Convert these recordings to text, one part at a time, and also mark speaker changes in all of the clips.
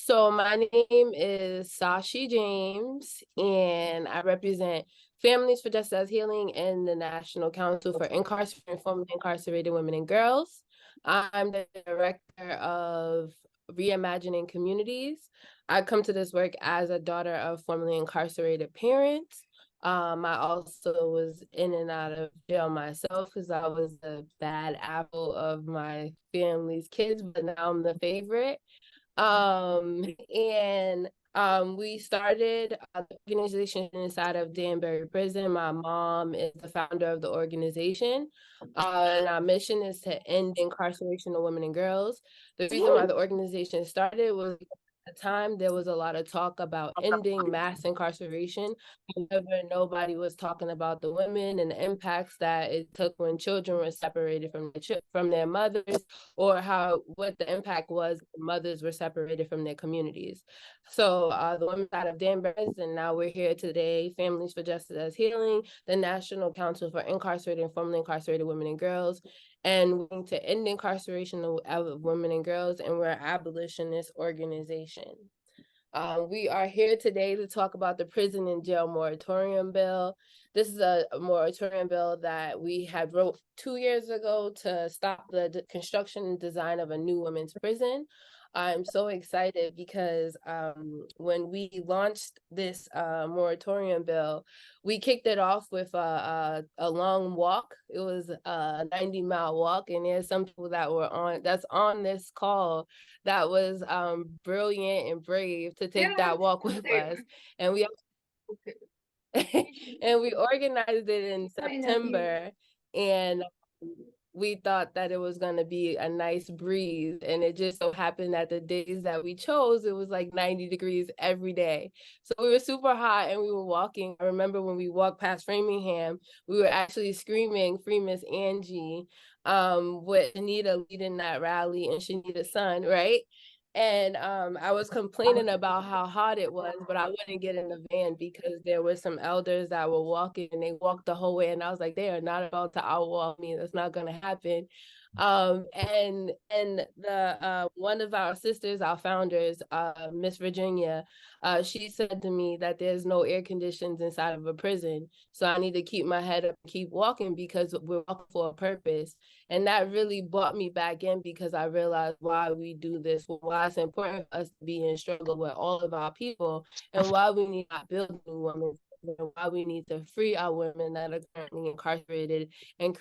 Speaker 1: So my name is Sashi James, and I represent Families for Justice Healing and the National Council for Incarcerated and Formerly Incarcerated Women and Girls. I'm the director of Reimagining Communities. I come to this work as a daughter of formerly incarcerated parents. I also was in and out of jail myself because I was the bad apple of my family's kids, but now I'm the favorite. And we started the organization inside of Danbury Prison. My mom is the founder of the organization. And our mission is to end incarceration of women and girls. The reason why the organization started was because at the time there was a lot of talk about ending mass incarceration. However, nobody was talking about the women and the impacts that it took when children were separated from their mothers, or what the impact was when mothers were separated from their communities. So the women side of Danbury, and now we're here today, Families for Justice as Healing, the National Council for Incarcerated and Formerly Incarcerated Women and Girls, and we need to end incarceration of women and girls, and we're an abolitionist organization. We are here today to talk about the Prison and Jail Moratorium Bill. This is a moratorium bill that we had wrote 2 years ago to stop the construction and design of a new women's prison. I'm so excited because when we launched this moratorium bill, we kicked it off with a long walk. It was a 90-mile walk, and there's some people that's on this call that was brilliant and brave to take that walk with us. And we and we organized it in September, and we thought that it was going to be a nice breeze, and it just so happened that the days that we chose, it was like 90 degrees every day. So we were super hot, and we were walking. I remember when we walked past Framingham, we were actually screaming "Free Miss Angie," with Shanita leading that rally and Shanita's son, right? And I was complaining about how hot it was, but I wouldn't get in the van because there were some elders that were walking, and they walked the whole way, and I was like, they are not about to outwalk me. That's not going to happen. And the one of our sisters, our founders, Miss Virginia, she said to me that there's no air conditions inside of a prison, so I need to keep my head up and keep walking because we're walking for a purpose. And that really brought me back in because I realized why we do this, why it's important for us to be in struggle with all of our people, and why we need to build new women, and why we need to free our women that are currently incarcerated and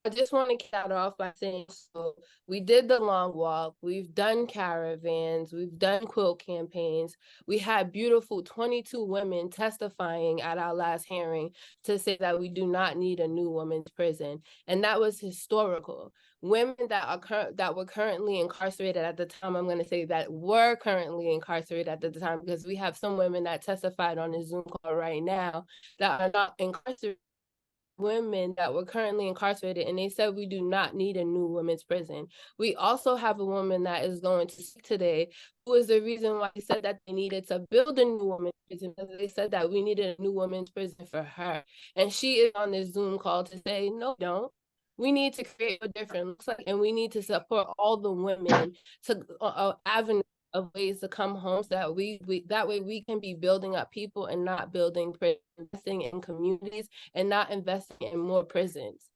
Speaker 1: I just want to start off by saying, so we did the long walk, we've done caravans, we've done quilt campaigns, we had beautiful 22 women testifying at our last hearing to say that we do not need a new women's prison, and that was historical. Women that were currently incarcerated at the time, I'm going to say that were currently incarcerated at the time, because we have some women that testified on the Zoom call right now that are not incarcerated, women that were currently incarcerated, and they said we do not need a new women's prison. We also have a woman that is going to speak today, who is the reason why they said that they needed to build a new women's prison, because they said that we needed a new women's prison for her. And she is on this Zoom call to say, no, don't. We need to create a different looks like, and we need to support all the women to avenue of ways to come home, so that that way we can be building up people and not building, investing in communities and not investing in more prisons.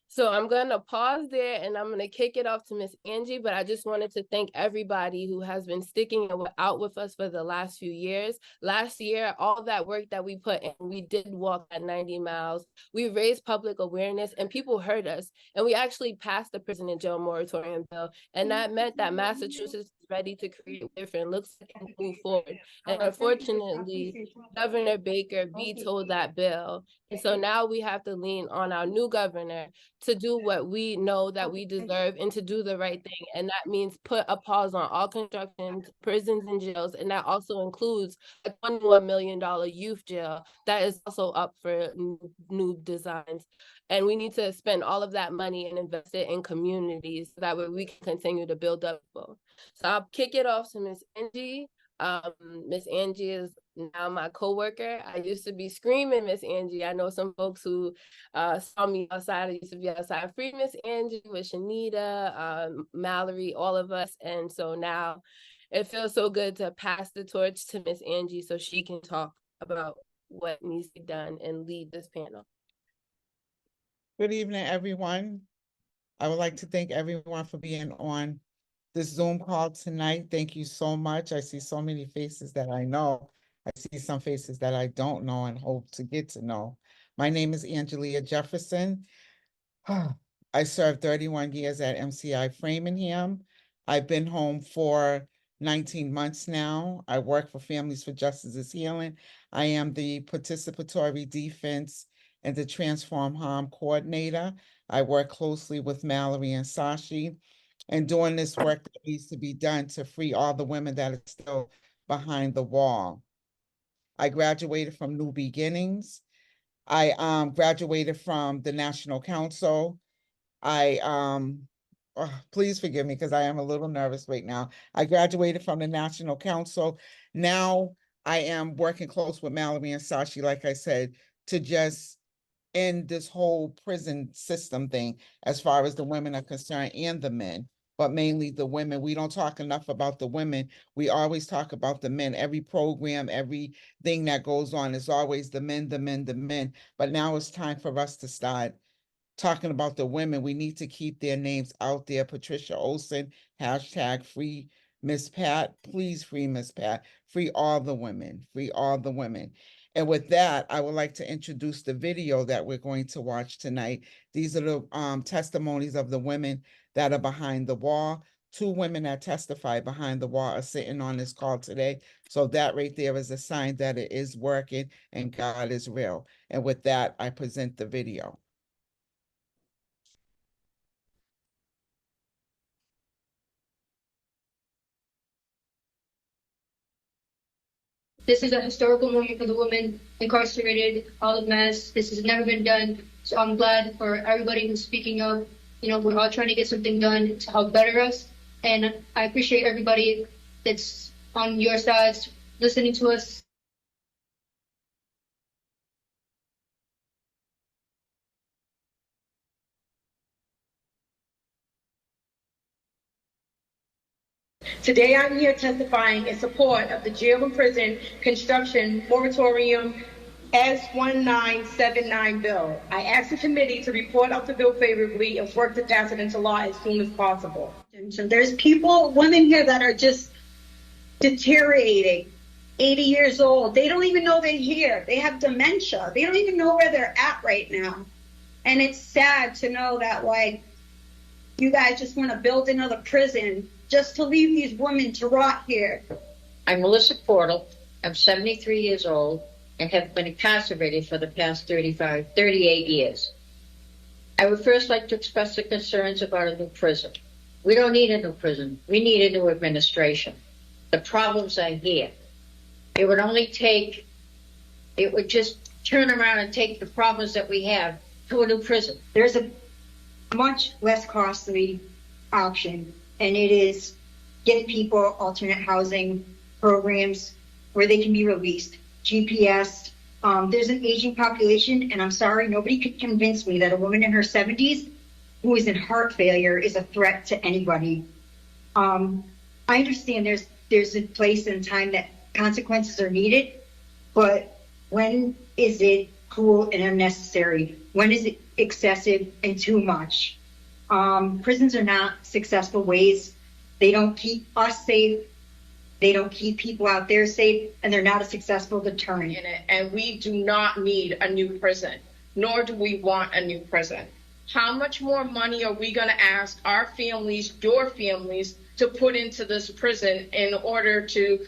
Speaker 1: So I'm going to pause there, and I'm going to kick it off to Miss Angie, but I just wanted to thank everybody who has been sticking out with us for the last few years. Last year, all that work that we put in, we did walk at 90 miles. We raised public awareness, and people heard us, and we actually passed the Prison and Jail Moratorium Bill, and that meant that Massachusetts is ready to create different looks and move forward. And unfortunately, Governor Baker vetoed that bill. And so now we have to lean on our new governor to do what we know that we deserve and to do the right thing. And that means put a pause on all construction, prisons and jails. And that also includes a $21 million youth jail that is also up for new designs. And we need to spend all of that money and invest it in communities so that way we can continue to build up people. So I'll kick it off to Ms. Angie. Miss Angie is now my coworker. I used to be screaming Miss Angie. I know some folks who saw me outside. I used to be outside. Free Miss Angie with Shanita, Mallory, all of us. And so now it feels so good to pass the torch to Miss Angie so she can talk about what needs to be done and lead this panel.
Speaker 2: Good evening, everyone. I would like to thank everyone for being on this Zoom call tonight. Thank you so much. I see so many faces that I know. I see some faces that I don't know and hope to get to know. My name is Angelia Jefferson. I served 31 years at MCI Framingham. I've been home for 19 months now. I work for Families for Justice's Healing. I am the Participatory Defense and the Transform Harm Coordinator. I work closely with Mallory and Sashi and doing this work that needs to be done to free all the women that are still behind the wall. I graduated from New Beginnings. I graduated from the National Council. Please forgive me because I am a little nervous right now. I graduated from the National Council. Now I am working close with Mallory and Sashi, like I said, to just end this whole prison system thing as far as the women are concerned and the men, but mainly the women. We don't talk enough about the women. We always talk about the men. Every program, everything that goes on is always the men, the men, the men. But now it's time for us to start talking about the women. We need to keep their names out there. Patricia Olson, hashtag free Miss Pat. Please free Miss Pat. Free all the women. Free all the women. And with that, I would like to introduce the video that we're going to watch tonight. These are the testimonies of the women that are behind the wall. 2 women that testify behind the wall are sitting on this call today. So that right there is a sign that it is working and God is real. And with that, I present the video.
Speaker 3: This is a historical moment for the women incarcerated, all of Mass. This has never been done. So I'm glad for everybody who's speaking up. You know, we're all trying to get something done to help better us. And I appreciate everybody that's on your sides listening to us.
Speaker 4: Today I'm here testifying in support of the Jail and Prison Construction Moratorium S1979 bill. I asked the committee to report out the bill favorably and work to pass it into law as soon as possible.
Speaker 5: So there's women here that are just deteriorating, 80 years old. They don't even know they're here. They have dementia. They don't even know where they're at right now. And it's sad to know that, like, you guys just want to build another prison just to leave these women to rot here.
Speaker 6: I'm Melissa Portal. I'm 73 years old and have been incarcerated for the past 38 years. I would first like to express the concerns about a new prison. We don't need a new prison. We need a new administration. The problems are here. It would just turn around and take the problems that we have to a new prison.
Speaker 5: There's a much less costly option, and it is get people alternate housing programs where they can be released. GPS. There's an aging population, and I'm sorry, nobody could convince me that a woman in her 70s who is in heart failure is a threat to anybody. I understand there's a place and time that consequences are needed, but when is it cruel and unnecessary? When is it excessive and too much? Prisons are not successful ways. They don't keep us safe. They don't keep people out there safe, and they're not a successful deterrent.
Speaker 4: And we do not need a new prison, nor do we want a new prison. How much more money are we going to ask our families, your families, to put into this prison in order to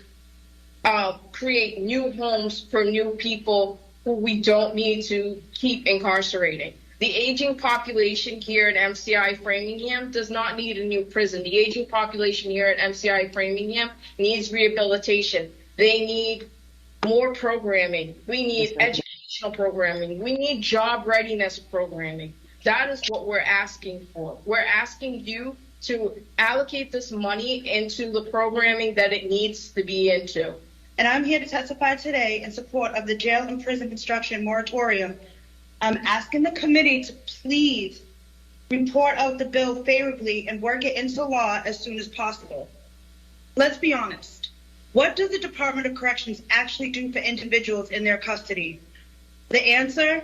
Speaker 4: create new homes for new people who we don't need to keep incarcerating? The aging population here at MCI Framingham does not need a new prison. The aging population here at MCI Framingham needs rehabilitation. They need more programming. We need educational programming. We need job readiness programming. That is what we're asking for. We're asking you to allocate this money into the programming that it needs to be into.
Speaker 7: And I'm here to testify today in support of the jail and prison construction moratorium. I'm asking the committee to please report out the bill favorably and work it into law as soon as possible. Let's be honest. What does the Department of Corrections actually do for individuals in their custody? The answer?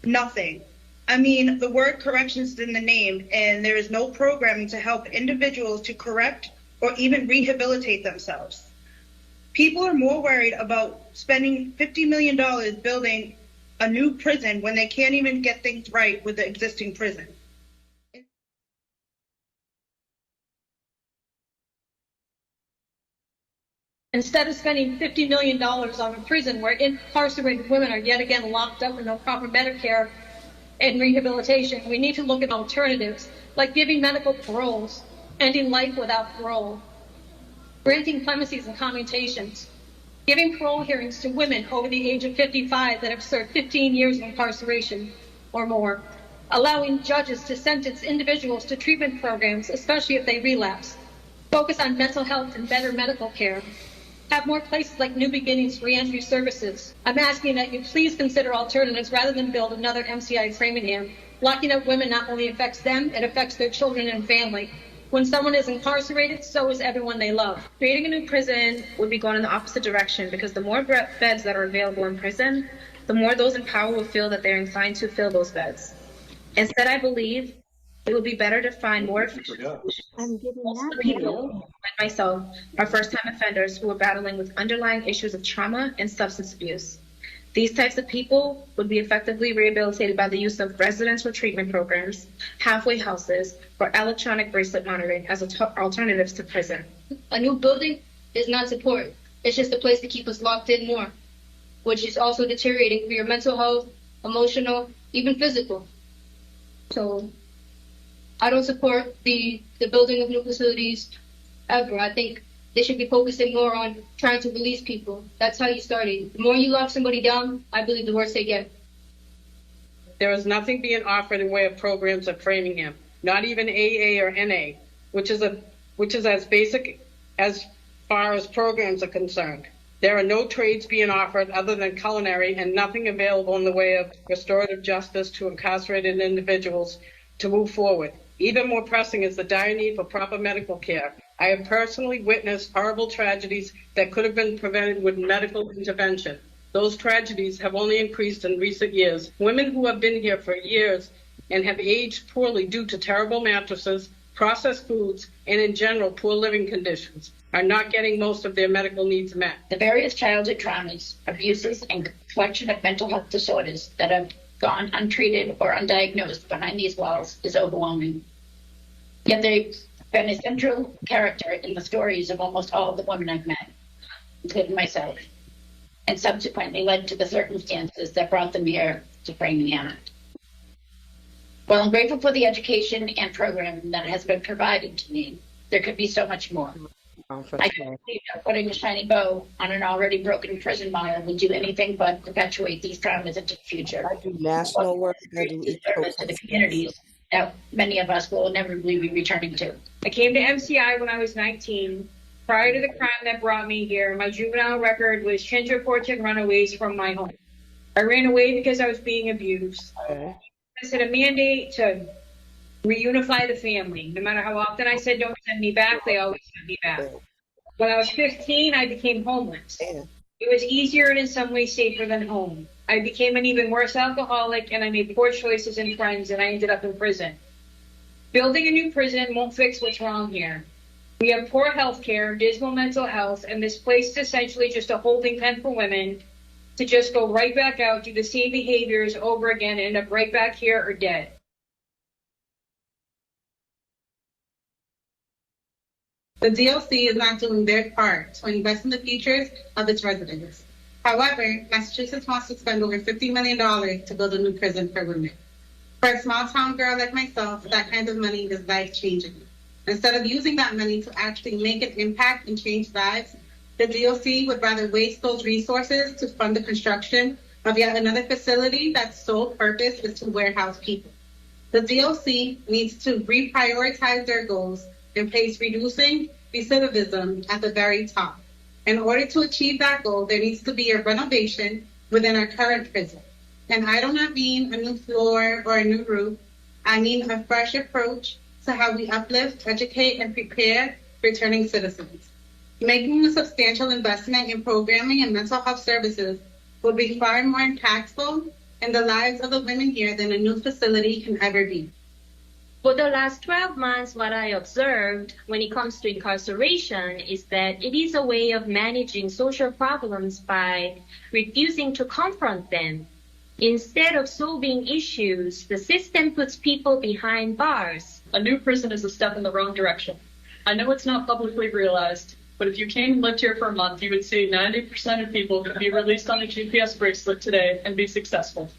Speaker 7: Nothing. I mean, the word corrections is in the name, and there is no programming to help individuals to correct or even rehabilitate themselves. People are more worried about spending $50 million building a new prison when they can't even get things right with the existing prison.
Speaker 8: Instead of spending $50 million on a prison where incarcerated women are yet again locked up with no proper Medicare and rehabilitation, we need to look at alternatives like giving medical paroles, ending life without parole, granting clemencies and commutations, giving parole hearings to women over the age of 55 that have served 15 years of incarceration or more, allowing judges to sentence individuals to treatment programs, especially if they relapse, focus on mental health and better medical care, have more places like New Beginnings reentry services. I'm asking that you please consider alternatives rather than build another MCI Framingham. Locking up women not only affects them, it affects their children and family. When someone is incarcerated, so is everyone they love.
Speaker 9: Creating a new prison would be going in the opposite direction, because the more beds that are available in prison, the more those in power will feel that they're inclined to fill those beds. Instead, I believe it would be better to find more efficient solutions. Most of the people, like myself, are first-time offenders who are battling with underlying issues of trauma and substance abuse. These types of people would be effectively rehabilitated by the use of residential treatment programs, halfway houses, or electronic bracelet monitoring as alternatives to prison.
Speaker 3: A new building is not support. It's just a place to keep us locked in more, which is also deteriorating for your mental health, emotional, even physical. So I don't support the building of new facilities ever. I think they should be focusing more on trying to release people. That's how you started. The more you lock somebody down, I believe the worse they get.
Speaker 10: There is nothing being offered in way of programs at Framingham, not even AA or NA, which is as basic as far as programs are concerned. There are no trades being offered other than culinary, and nothing available in the way of restorative justice to incarcerated individuals to move forward. Even more pressing is the dire need for proper medical care. I have personally witnessed horrible tragedies that could have been prevented with medical intervention. Those tragedies have only increased in recent years. Women who have been here for years and have aged poorly due to terrible mattresses, processed foods, and in general poor living conditions are not getting most of their medical needs met.
Speaker 6: The various childhood traumas, abuses, and collection of mental health disorders that have gone untreated or undiagnosed behind these walls is overwhelming. Yet they've been a central character in the stories of almost all of the women I've met, including myself, and subsequently led to the circumstances that brought them here to Framingham. While I'm grateful for the education and programming that has been provided to me, there could be so much more. I can't believe that putting a shiny bow on an already broken prison model would do anything but perpetuate these traumas into the future.
Speaker 11: I do national work. I do
Speaker 6: service to the communities that many of us will inevitably be returning to.
Speaker 8: I came to MCI when I was 19. Prior to the crime that brought me here, my juvenile record was 10 reports and runaways from my home. I ran away because I was being abused.
Speaker 11: Okay.
Speaker 8: I set a mandate to reunify the family. No matter how often I said don't send me back, they always sent me back. When I was 15, I became homeless. It was easier and in some ways safer than home. I became an even worse alcoholic, and I made poor choices in friends, and I ended up in prison. Building a new prison won't fix what's wrong here. We have poor health care, dismal mental health, and this place is essentially just a holding pen for women to just go right back out, do the same behaviors over again, and end up right back here or dead.
Speaker 12: The DLC is not doing their part to invest in the futures of its residents. However, Massachusetts wants to spend over $50 million to build a new prison for women. For a small town girl like myself, that kind of money is life-changing. Instead of using that money to actually make an impact and change lives, the DLC would rather waste those resources to fund the construction of yet another facility that's sole purpose is to warehouse people. The DLC needs to reprioritize their goals and place reducing recidivism at the very top. In order to achieve that goal, there needs to be a renovation within our current prison. And I do not mean a new floor or a new roof. I mean a fresh approach to how we uplift, educate, and prepare returning citizens. Making a substantial investment in programming and mental health services will be far more impactful in the lives of the women here than a new facility can ever be.
Speaker 13: For the last 12 months, what I observed when it comes to incarceration is that it is a way of managing social problems by refusing to confront them. Instead of solving issues, the system puts people behind bars.
Speaker 14: A new prison is a step in the wrong direction. I know it's not publicly realized, but if you came and lived here for a month, you would see 90% of people could be released on a GPS bracelet today and be successful.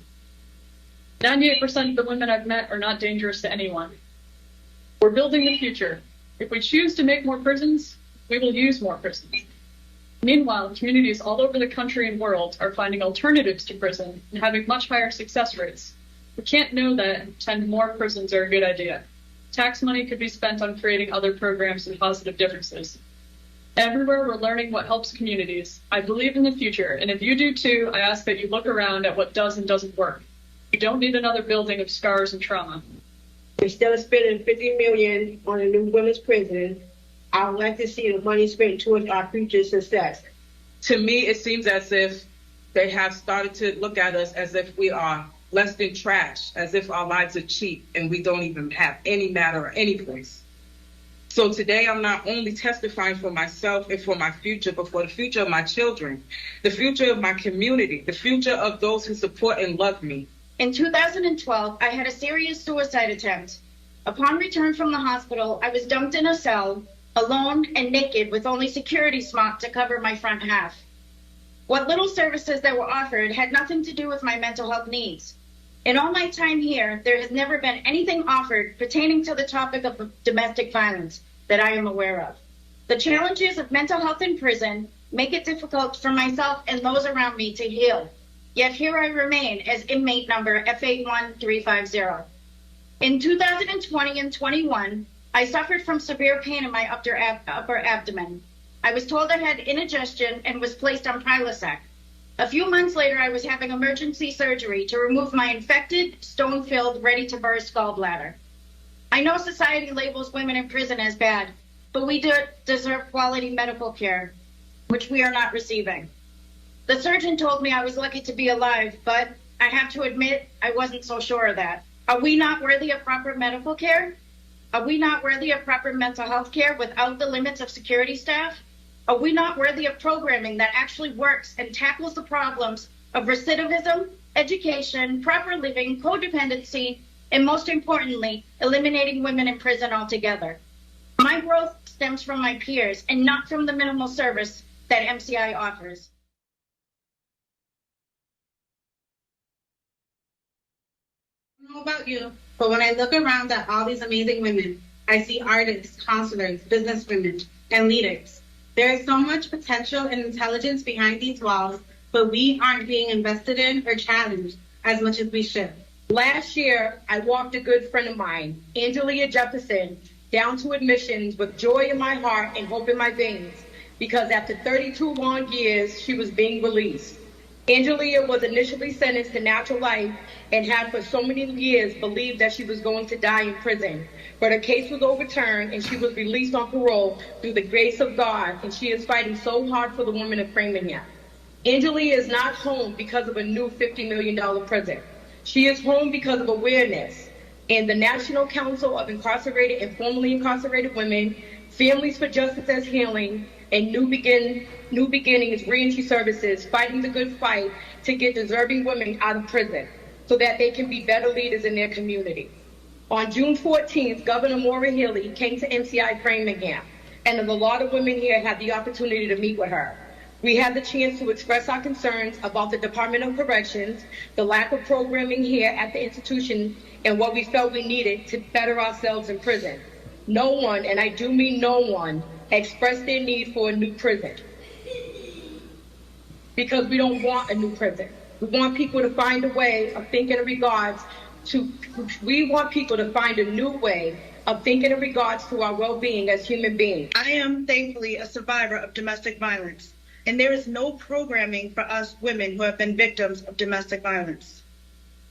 Speaker 14: 98% of the women I've met are not dangerous to anyone. We're building the future. If we choose to make more prisons, we will use more prisons. Meanwhile, communities all over the country and world are finding alternatives to prison and having much higher success rates. We can't know that and pretend more prisons are a good idea. Tax money could be spent on creating other programs and positive differences. Everywhere we're learning what helps communities. I believe in the future, and if you do too, I ask that you look around at what does and doesn't work. We don't need another building of scars and trauma.
Speaker 15: Instead of spending $50 million on a new women's prison, I would like to see the money spent towards our future success.
Speaker 16: To me, it seems as if they have started to look at us as if we are less than trash, as if our lives are cheap and we don't even have any matter or any place. So today, I'm not only testifying for myself and for my future, but for the future of my children, the future of my community, the future of those who support and love me.
Speaker 17: In 2012, I had a serious suicide attempt. Upon return from the hospital, I was dumped in a cell, alone and naked with only security smock to cover my front half. What little services that were offered had nothing to do with my mental health needs. In all my time here, there has never been anything offered pertaining to the topic of domestic violence that I am aware of. The challenges of mental health in prison make it difficult for myself and those around me to heal. Yet here I remain as inmate number F81350. In 2020 and 21, I suffered from severe pain in my upper abdomen. I was told I had indigestion and was placed on Prilosec. A few months later, I was having emergency surgery to remove my infected, stone-filled, ready-to-burst gallbladder. I know society labels women in prison as bad, but we do deserve quality medical care, which we are not receiving. The surgeon told me I was lucky to be alive, but I have to admit I wasn't so sure of that. Are we not worthy of proper medical care? Are we not worthy of proper mental health care without the limits of security staff? Are we not worthy of programming that actually works and tackles the problems of recidivism, education, proper living, codependency, and most importantly, eliminating women in prison altogether? My growth stems from my peers and not from the minimal service that MCI offers.
Speaker 12: I don't know about you, but when I look around at all these amazing women, I see artists, counselors, businesswomen, and leaders. There is so much potential and intelligence behind these walls, but we aren't being invested in or challenged as much as we should.
Speaker 4: Last year, I walked a good friend of mine, Angelia Jefferson, down to admissions with joy in my heart and hope in my veins, because after 32 long years, she was being released. Angelia was initially sentenced to natural life and had for so many years believed that she was going to die in prison. But her case was overturned and she was released on parole through the grace of God, and she is fighting so hard for the women of Framingham. Angelia is not home because of a new $50 million prison. She is home because of awareness and the National Council of Incarcerated and Formerly Incarcerated Women, Families for Justice as Healing, and New Beginnings Reentry Services fighting the good fight to get deserving women out of prison so that they can be better leaders in their community. On June 14th, Governor Maura Healey came to MCI Framingham, and a lot of women here had the opportunity to meet with her. We had the chance to express our concerns about the Department of Corrections, the lack of programming here at the institution, and what we felt we needed to better ourselves in prison. No one, and I do mean no one, expressed their need for a new prison. Because we don't want a new prison. We want people to find a way of thinking in regards to, we want people to find a new way of thinking in regards to our well-being as human beings.
Speaker 7: I am thankfully a survivor of domestic violence, and there is no programming for us women who have been victims of domestic violence.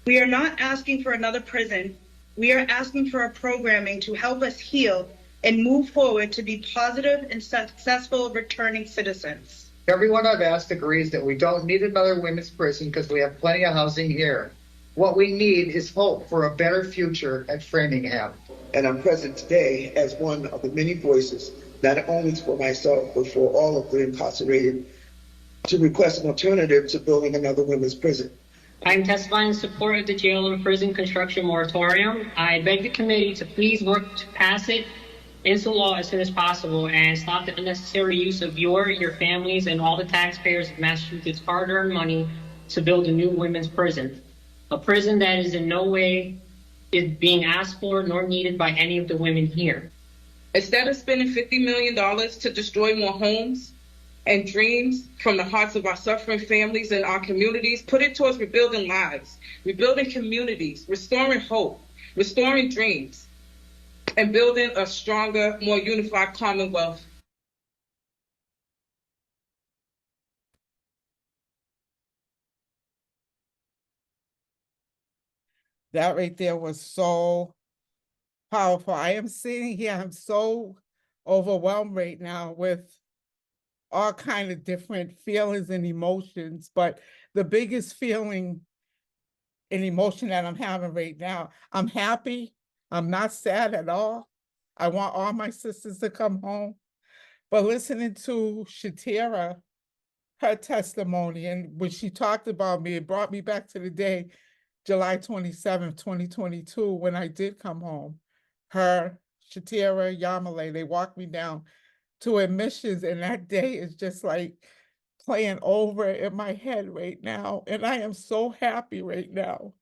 Speaker 7: We are not asking for another prison. We are asking for a programming to help us heal and move forward to be positive and successful returning citizens.
Speaker 18: Everyone I've asked agrees that we don't need another women's prison because we have plenty of housing here. What we need is hope for a better future at Framingham.
Speaker 19: And I'm present today as one of the many voices, not only for myself, but for all of the incarcerated, to request an alternative to building another women's prison.
Speaker 20: I am testifying in support of the jail and prison construction moratorium. I beg the committee to please work to pass it into law as soon as possible and stop the unnecessary use of your families, and all the taxpayers of Massachusetts' hard-earned money to build a new women's prison. A prison that is in no way is being asked for nor needed by any of the women here.
Speaker 16: Instead of spending $50 million to destroy more homes and dreams from the hearts of our suffering families and our communities, put it towards rebuilding lives, rebuilding communities, restoring hope, restoring dreams, and building a stronger, more unified Commonwealth.
Speaker 2: That right there was so powerful. I am sitting here, I'm so overwhelmed right now with all kind of different feelings and emotions, but the biggest feeling and emotion that I'm having right now, I'm happy. I'm not sad at all. I want all my sisters to come home. But listening to Chiteara, her testimony, and when she talked about me, it brought me back to the day, July 27th, 2022, when I did come home. Her, Chiteara and Yamiley, they walked me down to admissions, and that day is just like playing over in my head right now. And I am so happy right now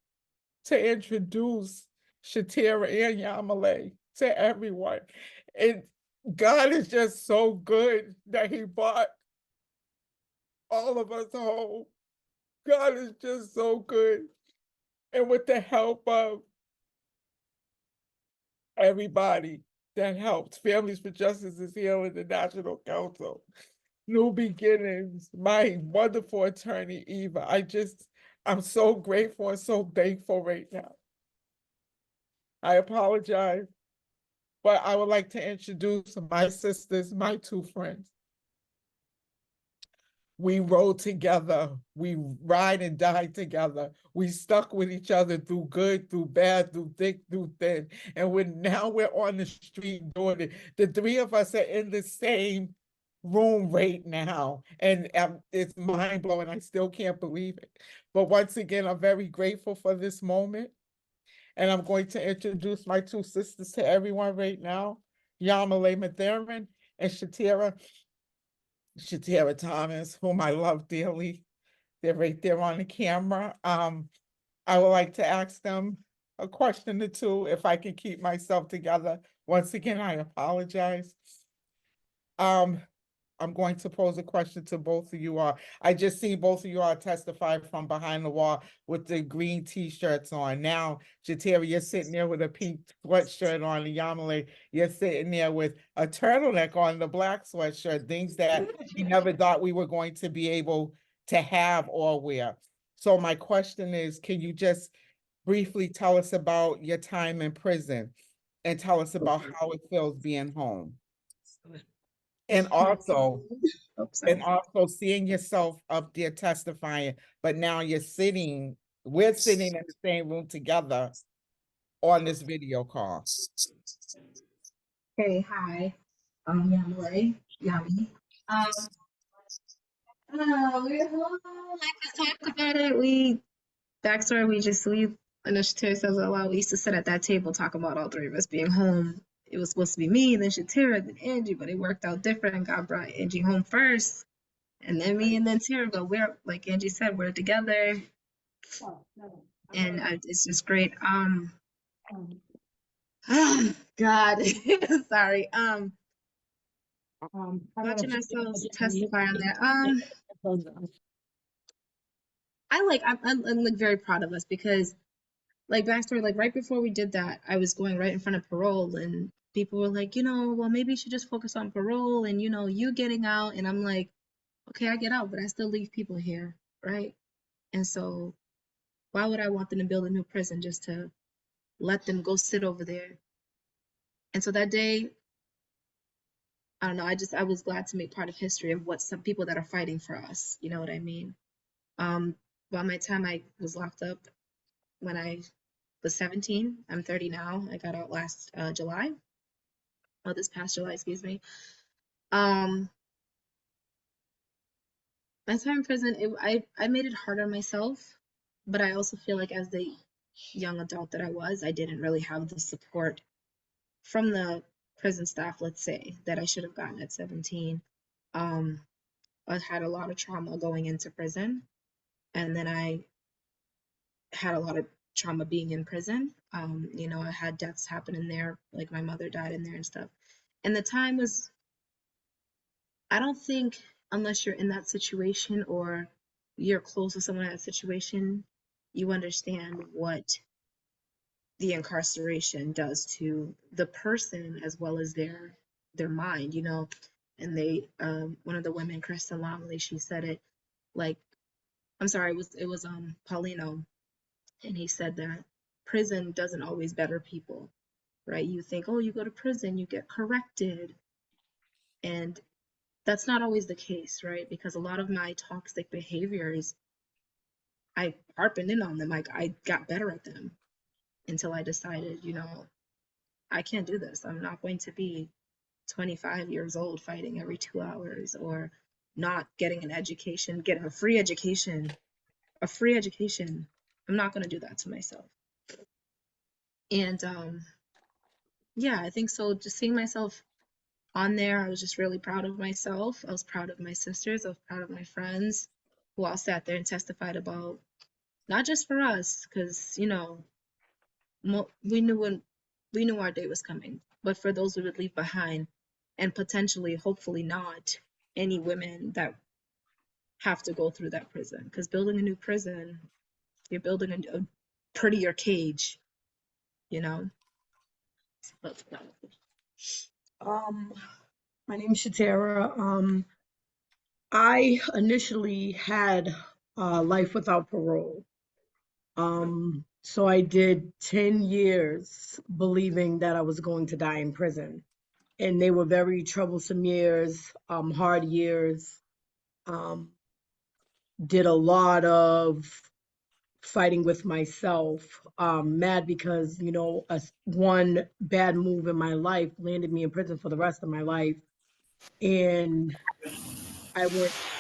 Speaker 2: to introduce Chiteara and Yamiley to everyone. And God is just so good that he brought all of us home. God is just so good. And with the help of everybody that helped, Families for Justice is here in the National Council, New Beginnings, my wonderful attorney, Eva. I'm so grateful and so thankful right now. I apologize, but I would like to introduce my sisters, my two friends. We rode together, we ride and die together. We stuck with each other through good, through bad, through thick, through thin. And now we're on the street doing it. The three of us are in the same room right now. And it's mind blowing. I still can't believe it. But once again, I'm very grateful for this moment. And I'm going to introduce my two sisters to everyone right now, Yamiley Matherin and Chiteara Thomas, whom I love dearly. They're right there on the camera. I would like to ask them a question or two if I can keep myself together. Once again, I apologize. I'm going to pose a question to both of you all. I just see both of you all testify from behind the wall with the green t-shirts on. Now, Chiteara, you're sitting there with a pink sweatshirt on, and Yamiley, you're sitting there with a turtleneck on, the black sweatshirt, things that we never thought we were going to be able to have or wear. So my question is, can you just briefly tell us about your time in prison and tell us about how it feels being home? And also seeing yourself up there testifying, but now we're sitting in the same room together on this video call.
Speaker 21: Hey, hi, I'm Yamiley. We're home. I just talked about it. Backstory, we Chiteara says a lot. We used to sit at that table talking about all three of us being home. It was supposed to be me, then Chiteara, then Angie, but it worked out different. God brought Angie home first, and then me, and then Tara. But we're, like Angie said, we're together, and it's just great. God, sorry. Watching ourselves testify on that. I'm like very proud of us because like backstory, like right before we did that, I was going right in front of parole, and people were like, well, maybe you should just focus on parole and, you getting out. And I'm like, okay, I get out, but I still leave people here, right? And so why would I want them to build a new prison just to let them go sit over there? And so that day, I don't know, I was glad to make part of history of what some people that are fighting for us, you know what I mean? By my time I was locked up when I was 17, I'm 30 now. I got out last July. Oh, this past July, excuse me. My time in prison, I made it hard on myself, but I also feel like as the young adult that I was, I didn't really have the support from the prison staff, let's say, that I should have gotten at 17. I had a lot of trauma going into prison, and then I had a lot of trauma being in prison. I had deaths happen in there, like my mother died in there and stuff. And the time was, I don't think, unless you're in that situation or you're close to someone in that situation, you understand what the incarceration does to the person as well as their mind, And they, one of the women, Kristen Longley, she said it like, I'm sorry, it was Paulino, and he said that prison doesn't always better people, right? You think, oh, you go to prison, you get corrected, and that's not always the case, right? Because a lot of my toxic behaviors, I harping in on them, like I got better at them until I decided, I can't do this. I'm not going to be 25 years old fighting every 2 hours or not getting an education, getting a free education. I'm not going to do that to myself. And yeah, I think so. Just seeing myself on there, I was just really proud of myself. I was proud of my sisters. I was proud of my friends who all sat there and testified about not just for us, because we knew our day was coming, but for those we would leave behind, and potentially, hopefully not, any women that have to go through that prison. Because building a new prison, you're building a prettier cage,
Speaker 1: My name is Chiteara. I initially had life without parole. So I did 10 years believing that I was going to die in prison. And they were very troublesome years, hard years. Did a lot of fighting with myself, mad because, one bad move in my life landed me in prison for the rest of my life. And I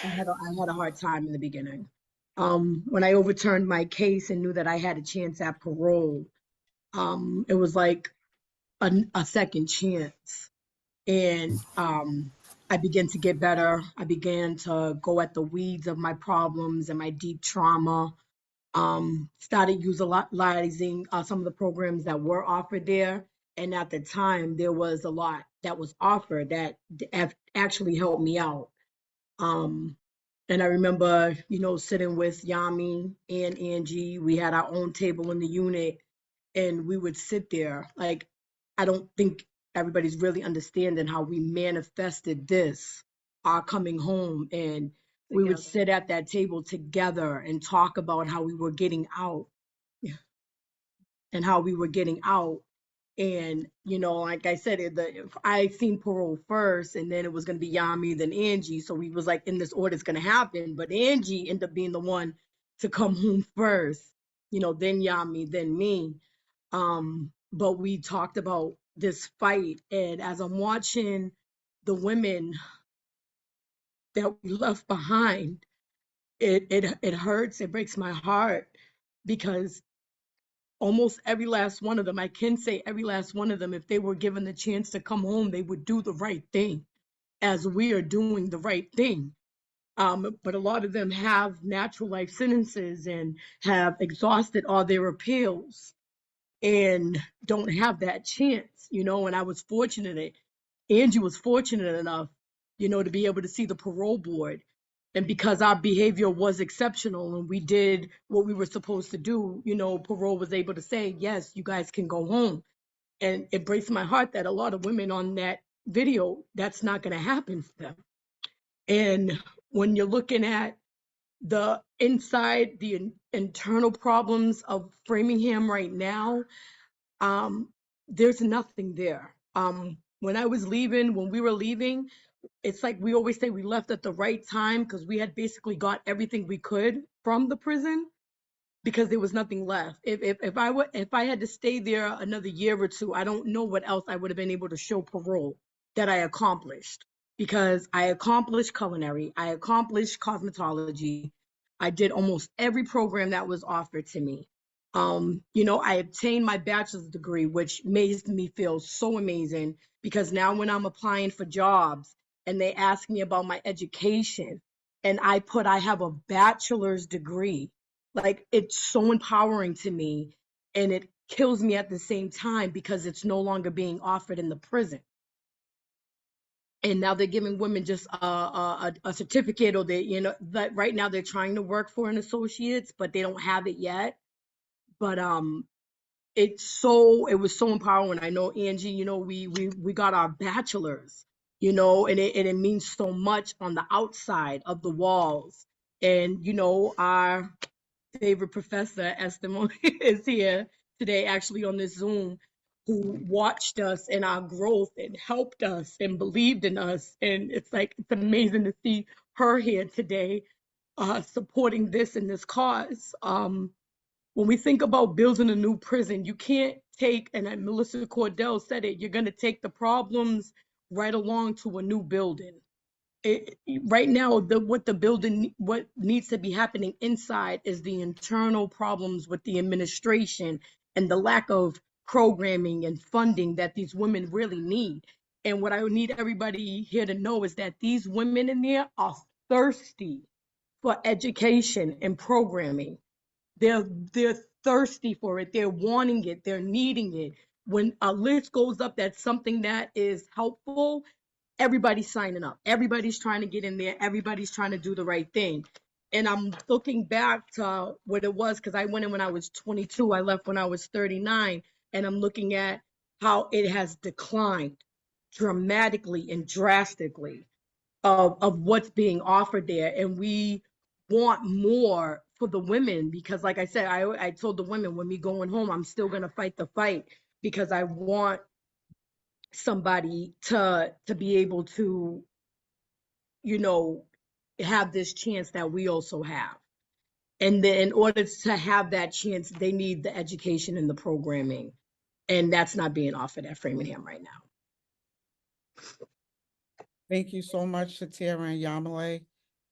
Speaker 1: had a hard time in the beginning. When I overturned my case and knew that I had a chance at parole, it was like a second chance. And I began to get better. I began to go at the weeds of my problems and my deep trauma. Started utilizing some of the programs that were offered there. And at the time, there was a lot that was offered that actually helped me out. And I remember, sitting with Yami and Angie. We had our own table in the unit, and we would sit there. Like, I don't think everybody's really understanding how we manifested this, our coming home. And we would sit at that table together and talk about how we were getting out and how we were getting out. And, like I said, I seen parole first, and then it was going to be Yami, then Angie. So we was like, in this order, it's going to happen. But Angie ended up being the one to come home first, then Yami, then me. But we talked about this fight. And as I'm watching the women that we left behind, it hurts. It breaks my heart, because almost every last one of them, I can say every last one of them, if they were given the chance to come home, they would do the right thing, as we are doing the right thing. But a lot of them have natural life sentences and have exhausted all their appeals and don't have that chance, and I was fortunate. Angie was fortunate enough, to be able to see the parole board And because our behavior was exceptional and we did what we were supposed to do, you know, parole was able to say, yes, you guys can go home. And it breaks my heart that a lot of women on that video, that's not going to happen for them. And when you're looking at the inside, the internal problems of Framingham right now, there's nothing there. When we were leaving, it's like we always say we left at the right time because we had basically got everything we could from the prison because there was nothing left. If I had to stay there another year or two, I don't know what else I would have been able to show parole that I accomplished, because I accomplished culinary, I accomplished cosmetology, I did almost every program that was offered to me. You know, I obtained my bachelor's degree, which made me feel so amazing, because now when I'm applying for jobs and they ask me about my education and I have a bachelor's degree, like, it's so empowering to me, and it kills me at the same time because it's no longer being offered in the prison. And now they're giving women just a certificate, or they, you know, that right now they're trying to work for an associate's, but they don't have it yet. But it was so empowering. I know, Angie, you know, we got our bachelor's, you know, and it means so much on the outside of the walls. And, you know, our favorite professor, Esther, is here today, actually on this Zoom, who watched us in our growth and helped us and believed in us. And it's like, it's amazing to see her here today, supporting this and this cause. When we think about building a new prison, you can't take, and Melissa Cordell said it, you're going to take the problems right along to a new building. Right now, what needs to be happening inside is the internal problems with the administration and the lack of programming and funding that these women really need. And what I need everybody here to know is that these women in there are thirsty for education and programming. They're thirsty for it. They're wanting it. They're needing it. When a list goes up, that's something that is helpful, everybody's signing up. Everybody's trying to get in there. Everybody's trying to do the right thing. And I'm looking back to what it was, because I went in when I was 22. I left when I was 39. And I'm looking at how it has declined dramatically and drastically of what's being offered there. And we want more for the women, because like I said, I told the women, when we going home, I'm still going to fight the fight, because I want somebody to be able to, you know, have this chance that we also have. And then in order to have that chance, they need the education and the programming. And that's not being offered at Framingham right now.
Speaker 2: Thank you so much, Chiteara and Yamiley.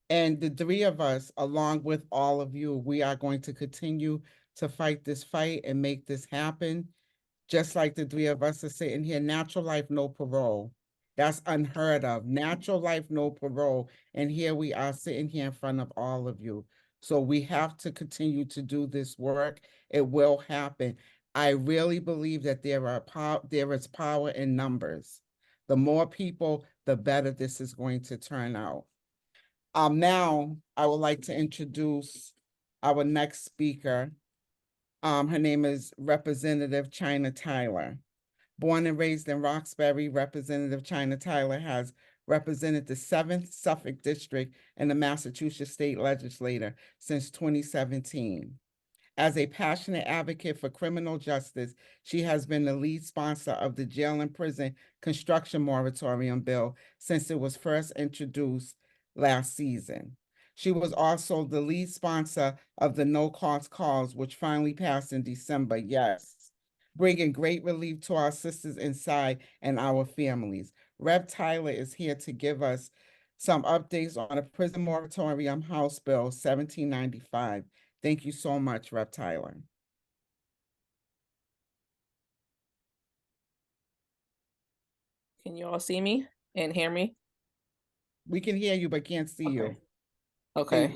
Speaker 2: And the three of us, along with all of you, we are going to continue to fight this fight and make this happen. Just like the three of us are sitting here, natural life, no parole. That's unheard of. Natural life, no parole. And here we are sitting here in front of all of you. So we have to continue to do this work. It will happen. I really believe that there is power in numbers. The more people, the better this is going to turn out. Now, I would like to introduce our next speaker. Her name is Representative China Tyler. Born and raised in Roxbury, Representative China Tyler has represented the 7th Suffolk District in the Massachusetts State Legislature since 2017. As a passionate advocate for criminal justice, she has been the lead sponsor of the Jail and Prison Construction Moratorium bill since it was first introduced last season. She was also the lead sponsor of the no-cost calls, which finally passed in December, yes, bringing great relief to our sisters inside and our families. Rep. Tyler is here to give us some updates on the Prison Moratorium House Bill 1795. Thank you so much, Rep. Tyler.
Speaker 5: Can you all see me and hear me?
Speaker 2: We can hear you, but can't see you.
Speaker 5: Okay.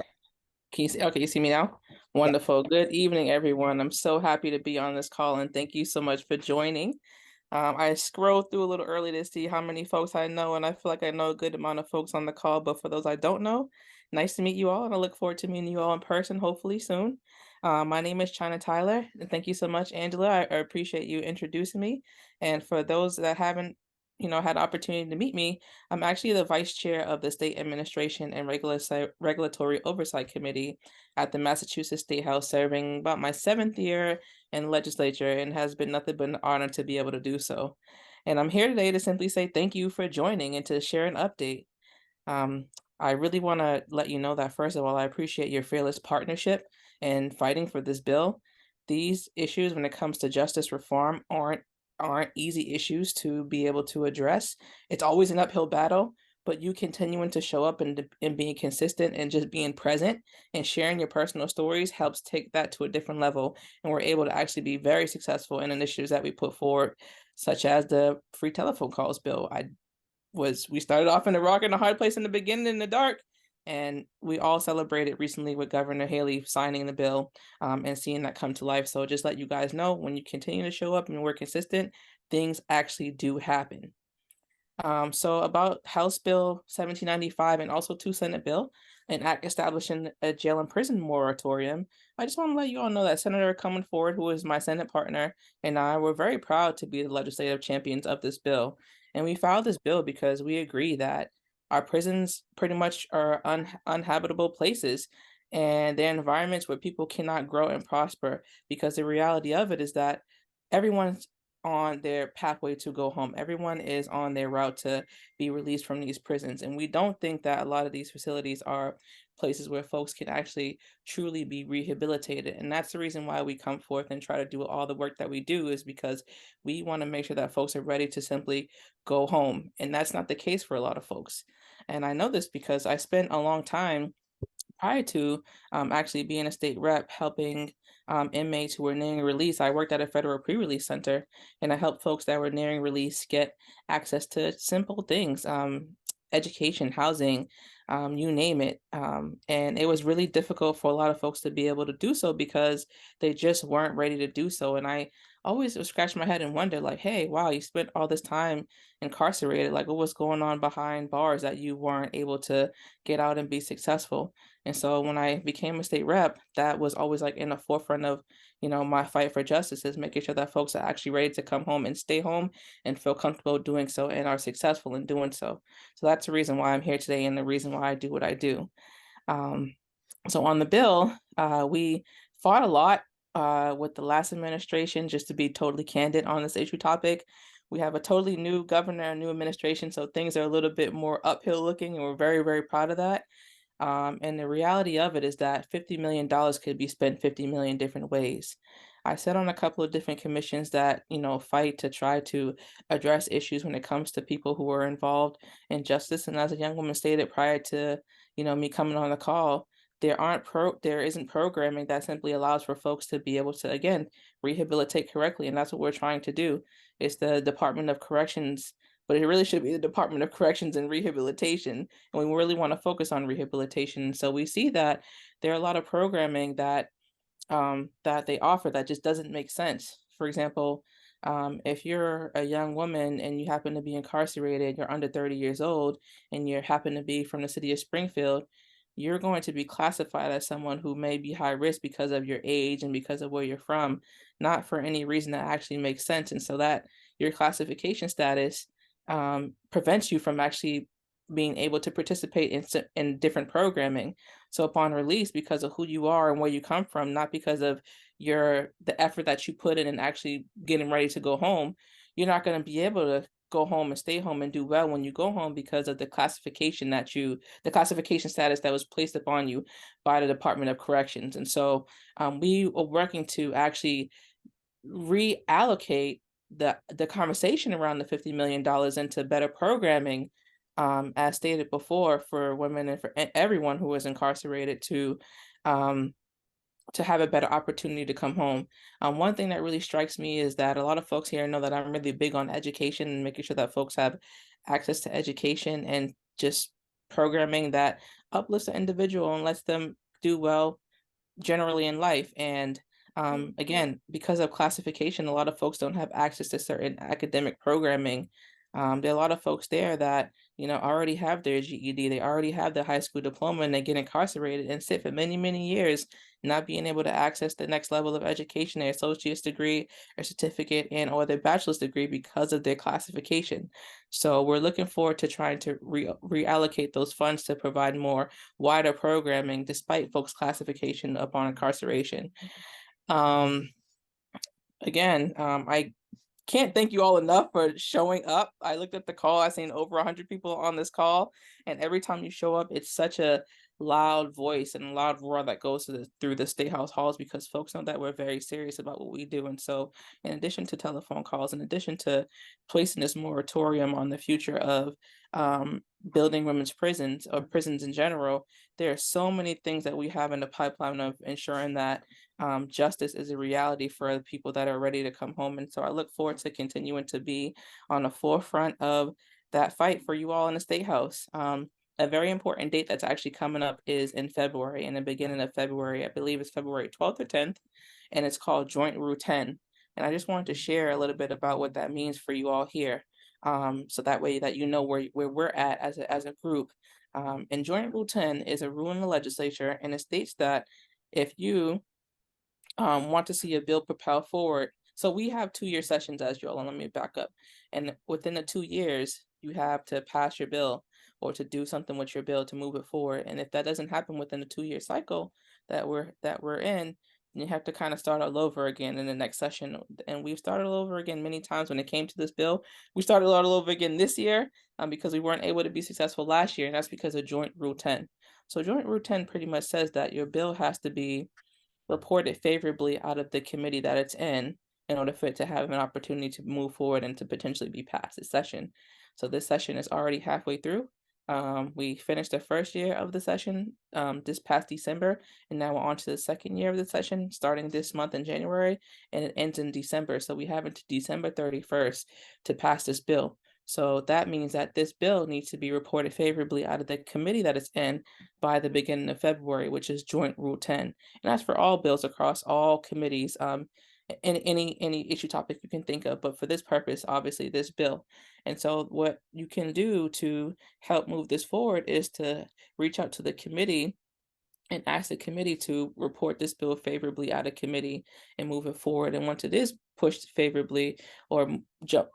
Speaker 5: Can you see? Okay, you see me now? Wonderful. Good evening, everyone. I'm so happy to be on this call, and thank you so much for joining. I scrolled through a little early to see how many folks I know, and I feel like I know a good amount of folks on the call, but for those I don't know, nice to meet you all, and I look forward to meeting you all in person, hopefully soon. My name is China Tyler, and thank you so much, Angela. I appreciate you introducing me. And for those that haven't, had the opportunity to meet me, I'm actually the vice chair of the State Administration and Regulatory Oversight Committee at the Massachusetts State House, serving about my 7th year in legislature, and has been nothing but an honor to be able to do so. And I'm here today to simply say thank you for joining and to share an update. Um, I really want to let you know that, first of all, I appreciate your fearless partnership in fighting for this bill. These issues, when it comes to justice reform, aren't easy issues to be able to address. It's always an uphill battle, but you continuing to show up and being consistent and just being present and sharing your personal stories helps take that to a different level. And we're able to actually be very successful in initiatives that we put forward, such as the free telephone calls bill. We started off in a rock and a hard place in the beginning in the dark, and we all celebrated recently with Governor Haley signing the bill, and seeing that come to life. So just let you guys know, when you continue to show up and we're consistent, things actually do happen. So about House Bill 1795 and also 2 Senate bill, an act establishing a jail and prison moratorium. I just want to let you all know that Senator coming forward, who is my Senate partner, and I were very proud to be the legislative champions of this bill. And we filed this bill because we agree that our prisons pretty much are uninhabitable places, and they're environments where people cannot grow and prosper, because the reality of it is that everyone's on their pathway to go home. Everyone is on their route to be released from these prisons. And we don't think that a lot of these facilities are places where folks can actually truly be rehabilitated. And that's the reason why we come forth and try to do all the work that we do, is because we want to make sure that folks are ready to simply go home. And that's not the case for a lot of folks. And I know this because I spent a long time prior to actually being a state rep, helping inmates who were nearing release. I worked at a federal pre-release center, and I helped folks that were nearing release get access to simple things, education, housing, you name it. And it was really difficult for a lot of folks to be able to do so because they just weren't ready to do so. And I always would scratch my head and wonder, like, hey, wow, you spent all this time incarcerated. Like, what was going on behind bars that you weren't able to get out and be successful? And so when I became a state rep, that was always like in the forefront of, my fight for justice, is making sure that folks are actually ready to come home and stay home and feel comfortable doing so and are successful in doing so. So that's the reason why I'm here today, and the reason why I do what I do. So on the bill, we fought a lot with the last administration. Just to be totally candid on this issue topic, we have a totally new governor and new administration, so things are a little bit more uphill looking, and we're very, very proud of that. And the reality of it is that $50 million could be spent 50 million different ways. I sat on a couple of different commissions that, fight to try to address issues when it comes to people who are involved in justice. And as a young woman stated prior to, me coming on the call, there isn't programming that simply allows for folks to be able to, again, rehabilitate correctly. And that's what we're trying to do. It's the Department of Corrections, but it really should be the Department of Corrections and Rehabilitation. And we really want to focus on rehabilitation. So we see that there are a lot of programming that that they offer that just doesn't make sense. For example, if you're a young woman and you happen to be incarcerated, you're under 30 years old, and you happen to be from the city of Springfield, you're going to be classified as someone who may be high risk because of your age and because of where you're from, not for any reason that actually makes sense. And so that your classification status prevents you from actually being able to participate in different programming. So upon release, because of who you are and where you come from, not because of the effort that you put in and actually getting ready to go home, you're not going to be able to go home and stay home and do well when you go home because of the classification status that was placed upon you by the Department of Corrections. And so we are working to actually reallocate the conversation around the $50 million into better programming, as stated before, for women and for everyone who is incarcerated to have a better opportunity to come home. One thing that really strikes me is that a lot of folks here know that I'm really big on education and making sure that folks have access to education and just programming that uplifts the individual and lets them do well generally in life. And Again, because of classification, a lot of folks don't have access to certain academic programming. There are a lot of folks there that, you know, already have their GED, they already have their high school diploma, and they get incarcerated and sit for many, many years, not being able to access the next level of education, their associate's degree or certificate and or their bachelor's degree because of their classification. So we're looking forward to trying to reallocate those funds to provide more wider programming despite folks' classification upon incarceration. Again, I can't thank you all enough for showing up. I looked at the call, I seen over 100 people on this call, and every time you show up, it's such a loud voice and loud roar that goes through the State House halls, because folks know that we're very serious about what we do. And so in addition to telephone calls, in addition to placing this moratorium on the future of building women's prisons or prisons in general, there are so many things that we have in the pipeline of ensuring that justice is a reality for the people that are ready to come home. And so I look forward to continuing to be on the forefront of that fight for you all in the State House. A very important date that's actually coming up is in February, in the beginning of February. I believe it's February 12th or 10th, and it's called Joint Rule 10. And I just wanted to share a little bit about what that means for you all here. So that way that you know where we're at as a group. And Joint Rule 10 is a rule in the legislature, and it states that if you want to see a bill propel forward, so we have 2-year sessions, as you all, and let me back up. And within the 2 years, you have to pass your bill or to do something with your bill to move it forward. And if that doesn't happen within the 2-year cycle that we're in, you have to kind of start all over again in the next session. And we've started all over again many times when it came to this bill. We started all over again this year because we weren't able to be successful last year, and that's because of Joint Rule 10. So Joint Rule 10 pretty much says that your bill has to be reported favorably out of the committee that it's in order for it to have an opportunity to move forward and to potentially be passed this session. So this session is already halfway through. We finished the first year of the session this past December, and now we're on to the second year of the session starting this month in January, and it ends in December. So we have until December 31st to pass this bill. So that means that this bill needs to be reported favorably out of the committee that it's in by the beginning of February, which is Joint Rule 10. And that's for all bills across all committees, in any issue topic you can think of, but for this purpose, obviously this bill. And so what you can do to help move this forward is to reach out to the committee and ask the committee to report this bill favorably out of committee and move it forward. And once it is pushed favorably or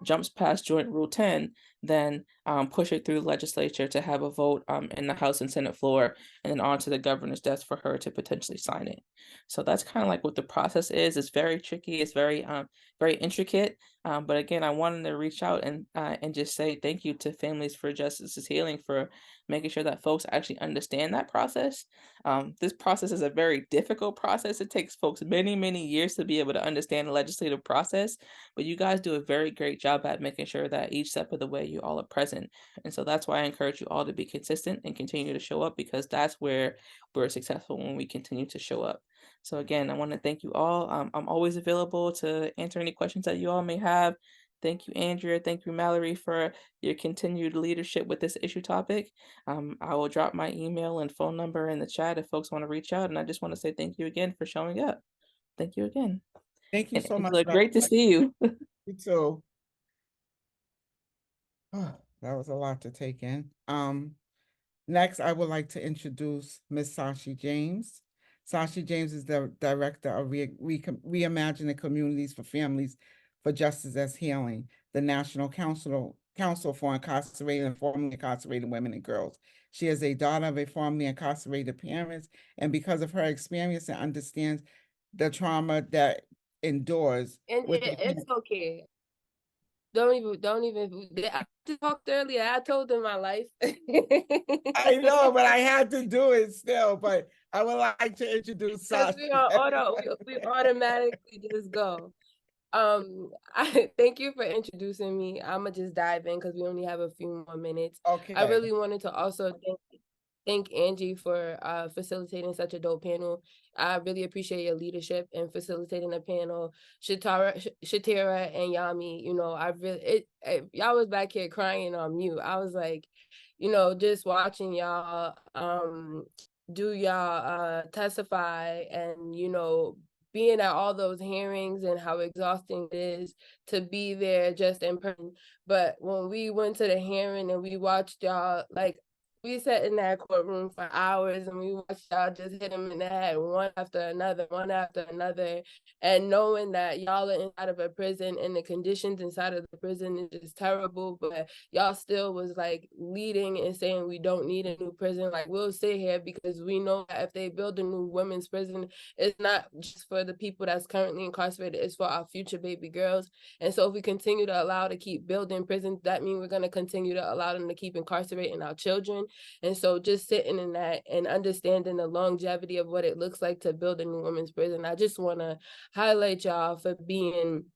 Speaker 5: jumps past Joint Rule 10, then push it through the legislature to have a vote in the House and Senate floor, and then on to the governor's desk for her to potentially sign it. So that's kind of like what the process is. It's very tricky. It's very intricate. But again, I wanted to reach out and just say thank you to Families for Justice's Healing for making sure that folks actually understand that process. This process is a very difficult process. It takes folks many, many years to be able to understand the legislative process, but you guys do a very great job at making sure that each step of the way you all are present. And so that's why I encourage you all to be consistent and continue to show up, because that's where we're successful, when we continue to show up. So again, I want to thank you all. I'm always available to answer any questions that you all may have. Thank you, Andrea. Thank you, Mallory, for your continued leadership with this issue topic. I will drop my email and phone number in the chat if folks want to reach out. And I just want to say thank you again for showing up. Thank you again.
Speaker 2: Thank you
Speaker 5: And
Speaker 2: so much.
Speaker 5: Angela, great to see you.
Speaker 2: You too. Oh, that was a lot to take in. Next, I would like to introduce Ms. Sashi James. Sashi James is the Director of Reimagining Communities for Families for Justice as Healing, the National Council for Incarcerated and Formerly Incarcerated Women and Girls. She is a daughter of a formerly incarcerated parents, and because of her experience and understands the trauma that endures.
Speaker 9: And it's okay. Don't even. I talked earlier. I told them my life.
Speaker 2: I know, but I had to do it still. But I would like to introduce Sashi.
Speaker 9: We automatically just go. I thank you for introducing me. I'ma just dive in because we only have a few more minutes.
Speaker 2: Okay.
Speaker 9: I really wanted to also thank Angie for facilitating such a dope panel. I really appreciate your leadership in facilitating the panel. Chiteara and Yami, y'all was back here crying on mute. I was like, just watching y'all do y'all testify and being at all those hearings and how exhausting it is to be there just in person. But when we went to the hearing and we watched y'all, like, we sat in that courtroom for hours and we watched y'all just hit them in the head one after another, and knowing that y'all are inside of a prison and the conditions inside of the prison is just terrible, but y'all still was like leading and saying we don't need a new prison. Like, we'll sit here because we know that if they build a new women's prison, it's not just for the people that's currently incarcerated, it's for our future baby girls. And so if we continue to allow to keep building prisons, that means we're going to continue to allow them to keep incarcerating our children. And so just sitting in that and understanding the longevity of what it looks like to build a new women's prison, I just want to highlight y'all for being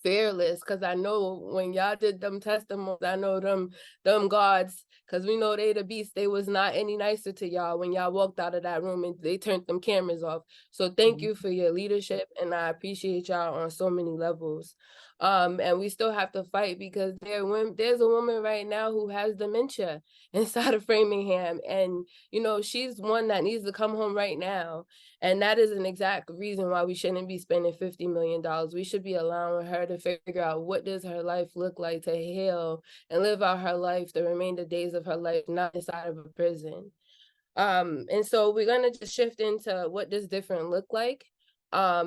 Speaker 9: fearless, because I know when y'all did them testimonies, I know them guards, because we know they the beast, they was not any nicer to y'all when y'all walked out of that room and they turned them cameras off. So thank you for your leadership, and I appreciate y'all on so many levels. And we still have to fight because there's a woman right now who has dementia inside of Framingham, and you know, she's one that needs to come home right now. And that is an exact reason why we shouldn't be spending $50 million. We should be allowing her to figure out what does her life look like to heal and live out her life, the remainder days of her life, not inside of a prison. And so we're going to just shift into what does different look like.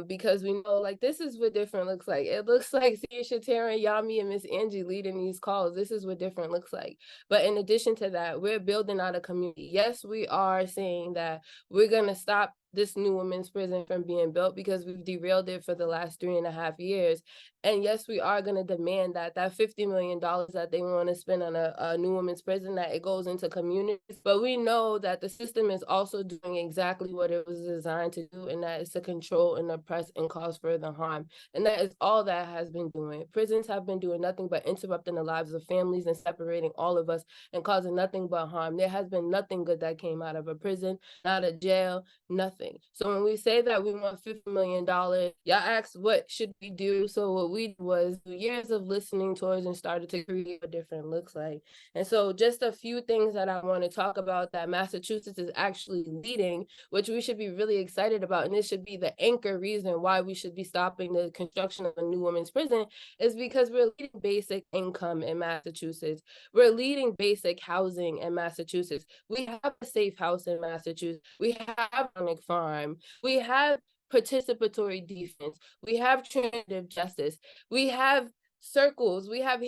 Speaker 9: Because we know, like, this is what different looks like. It looks like Chiteara and Yamiley and Miss Angie leading these calls. This is what different looks like. But in addition to that, we're building out a community. Yes, we are saying that we're going to stop this new women's prison from being built because we've derailed it for the last 3.5 years. And yes, we are going to demand that $50 million that they want to spend on a new women's prison, that it goes into communities. But we know that the system is also doing exactly what it was designed to do, and that is to control and oppress and cause further harm. And that is all that has been doing. Prisons have been doing nothing but interrupting the lives of families and separating all of us and causing nothing but harm. There has been nothing good that came out of a prison, not a jail, nothing. So when we say that we want $50 million, y'all asked what should we do? So what we did was years of listening towards and started to create what different looks like. And so just a few things that I want to talk about that Massachusetts is actually leading, which we should be really excited about. And this should be the anchor reason why we should be stopping the construction of a new women's prison, is because we're leading basic income in Massachusetts. We're leading basic housing in Massachusetts. We have a safe house in Massachusetts. We have a farm. We have participatory defense. We have transitive justice. We have circles. We have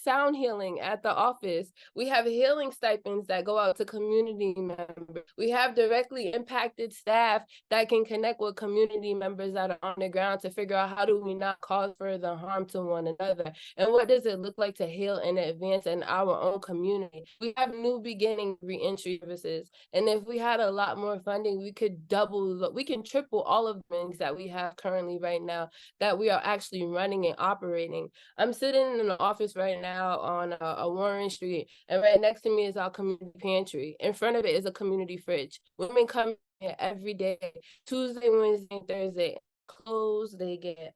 Speaker 9: sound healing at the office. We have healing stipends that go out to community members. We have directly impacted staff that can connect with community members that are on the ground to figure out how do we not cause further harm to one another, and what does it look like to heal and advance in our own community. We have new beginning reentry services, and if we had a lot more funding, we can triple all of the things that we have currently right now that we are actually running and operating. I'm sitting in the office right now on a Warren Street, and right next to me is our community pantry. In front of it is a community fridge. Women come here every day, Tuesday, Wednesday, and Thursday. Clothes, they get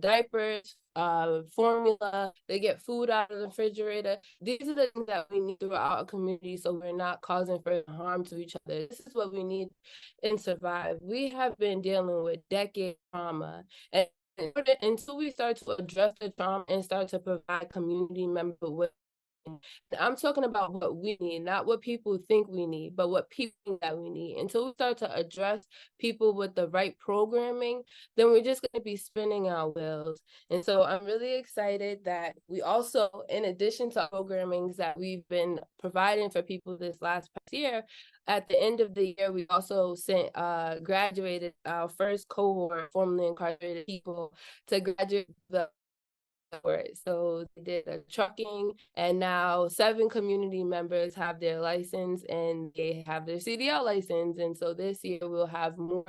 Speaker 9: diapers, formula, they get food out of the refrigerator. These are the things that we need throughout our community so we're not causing further harm to each other. This is what we need and survive. We have been dealing with decade trauma, and until we start to address the trauma and start to provide community members with, I'm talking about what we need, not what people think we need, but what people think that we need. Until we start to address people with the right programming, then we're just going to be spinning our wheels. And so I'm really excited that we also, in addition to programmings that we've been providing for people this last year, at the end of the year, we also graduated our first cohort, formerly incarcerated people, to graduate the so they did a trucking, and now 7 community members have their license and they have their CDL license. And so this year we'll have more